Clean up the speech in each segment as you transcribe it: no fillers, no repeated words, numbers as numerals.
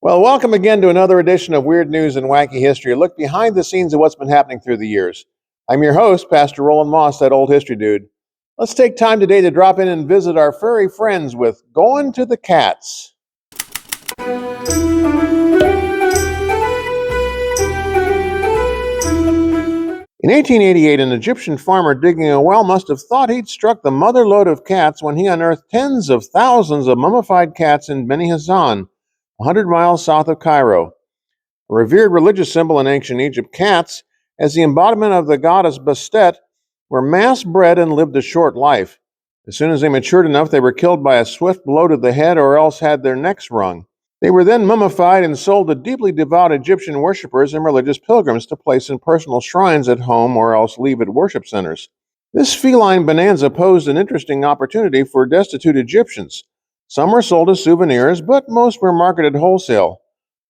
Well, welcome again to another edition of Weird News and Wacky History, a look behind the scenes of what's been happening through the years. I'm your host, Pastor Roland Moss, that old history dude. Let's take time today to drop in and visit our furry friends with Goin To The Cats. In 1888, an Egyptian farmer digging a well must have thought he'd struck the mother lode of cats when he unearthed tens of thousands of mummified cats in Beni Hassan, 100 miles south of Cairo. A revered religious symbol in ancient Egypt, cats, as the embodiment of the goddess Bastet, were mass-bred and lived a short life. As soon as they matured enough, they were killed by a swift blow to the head or else had their necks wrung. They were then mummified and sold to deeply devout Egyptian worshippers and religious pilgrims to place in personal shrines at home or else leave at worship centers. This feline bonanza posed an interesting opportunity for destitute Egyptians. Some were sold as souvenirs, but most were marketed wholesale.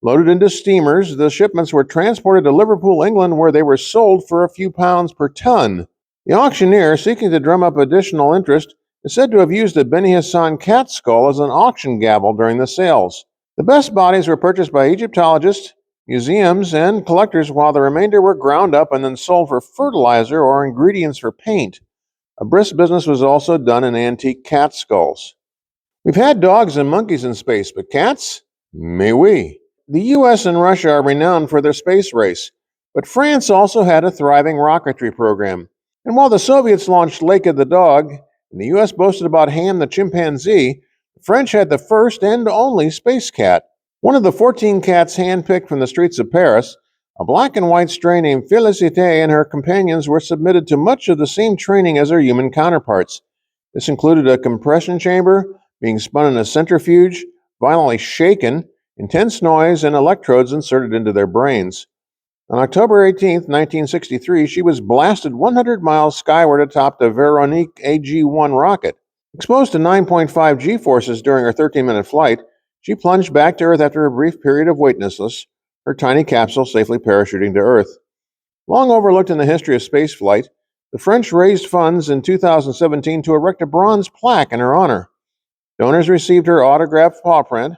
Loaded into steamers, the shipments were transported to Liverpool, England, where they were sold for a few pounds per ton. The auctioneer, seeking to drum up additional interest, is said to have used a Beni Hassan cat skull as an auction gavel during the sales. The best bodies were purchased by Egyptologists, museums, and collectors, while the remainder were ground up and then sold for fertilizer or ingredients for paint. A brisk business was also done in antique cat skulls. We've had dogs and monkeys in space, but cats? Mais oui. The U.S. and Russia are renowned for their space race, but France also had a thriving rocketry program. And while the Soviets launched Laika the dog, and the U.S. boasted about Ham the chimpanzee, the French had the first and only space cat. One of the 14 cats handpicked from the streets of Paris, a black and white stray named Félicité, and her companions were submitted to much of the same training as their human counterparts. This included a compression chamber, being spun in a centrifuge, violently shaken, intense noise, and electrodes inserted into their brains. On October 18, 1963, she was blasted 100 miles skyward atop the Veronique AG-1 rocket. Exposed to 9.5 G-forces during her 13-minute flight, she plunged back to Earth after a brief period of weightlessness, her tiny capsule safely parachuting to Earth. Long overlooked in the history of spaceflight, the French raised funds in 2017 to erect a bronze plaque in her honor. Donors received her autographed paw print,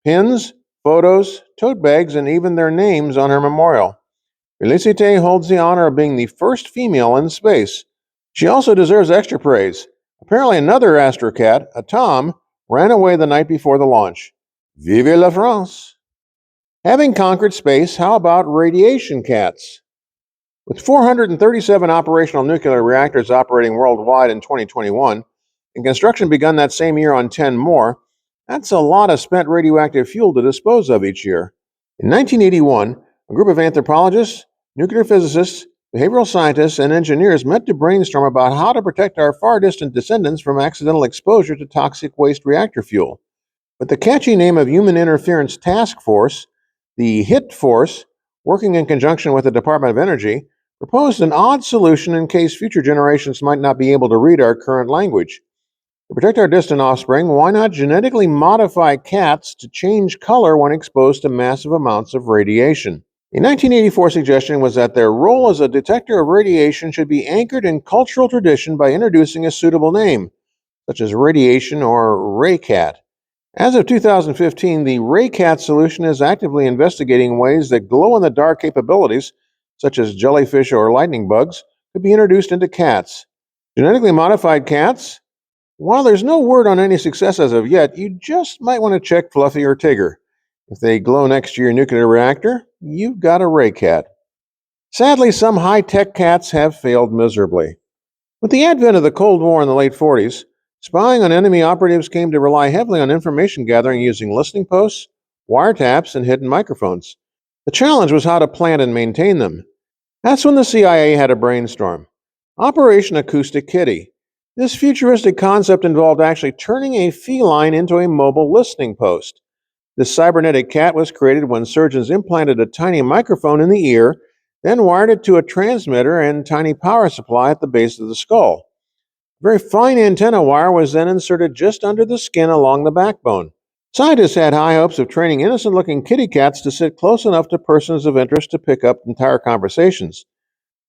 pins, photos, tote bags, and even their names on her memorial. Félicité holds the honor of being the first female in space. She also deserves extra praise. Apparently another astrocat, a Tom, ran away the night before the launch. Vive la France! Having conquered space, how about radiation cats? With 437 operational nuclear reactors operating worldwide in 2021, and construction begun that same year on 10 more, that's a lot of spent radioactive fuel to dispose of each year. In 1981, a group of anthropologists, nuclear physicists, behavioral scientists, and engineers met to brainstorm about how to protect our far distant descendants from accidental exposure to toxic waste reactor fuel. With the catchy name of Human Interference Task Force, the HIT Force, working in conjunction with the Department of Energy, proposed an odd solution in case future generations might not be able to read our current language. To protect our distant offspring, why not genetically modify cats to change color when exposed to massive amounts of radiation? A 1984 suggestion was that their role as a detector of radiation should be anchored in cultural tradition by introducing a suitable name, such as radiation or raycat. As of 2015, the raycat solution is actively investigating ways that glow-in-the-dark capabilities, such as jellyfish or lightning bugs, could be introduced into cats. Genetically modified cats? While there's no word on any success as of yet, you just might want to check Fluffy or Tigger. If they glow next to your nuclear reactor, you've got a raycat. Sadly, some high-tech cats have failed miserably. With the advent of the Cold War in the late 40s, spying on enemy operatives came to rely heavily on information gathering using listening posts, wiretaps, and hidden microphones. The challenge was how to plant and maintain them. That's when the CIA had a brainstorm. Operation Acoustic Kitty. This futuristic concept involved actually turning a feline into a mobile listening post. This cybernetic cat was created when surgeons implanted a tiny microphone in the ear, then wired it to a transmitter and tiny power supply at the base of the skull. A very fine antenna wire was then inserted just under the skin along the backbone. Scientists had high hopes of training innocent-looking kitty cats to sit close enough to persons of interest to pick up entire conversations.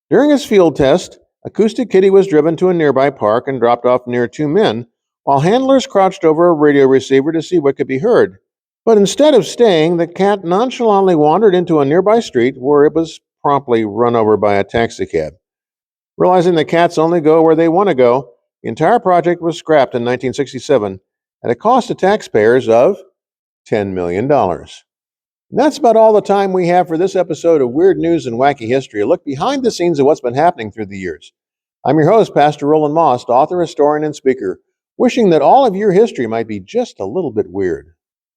During its field test, Acoustic Kitty was driven to a nearby park and dropped off near two men, while handlers crouched over a radio receiver to see what could be heard. But instead of staying, the cat nonchalantly wandered into a nearby street where it was promptly run over by a taxicab. Realizing that cats only go where they want to go, the entire project was scrapped in 1967 at a cost to taxpayers of $10 million. And that's about all the time we have for this episode of Weird News and Wacky History, a look behind the scenes of what's been happening through the years. I'm your host, Pastor Roland Moss, author, historian, and speaker, wishing that all of your history might be just a little bit weird.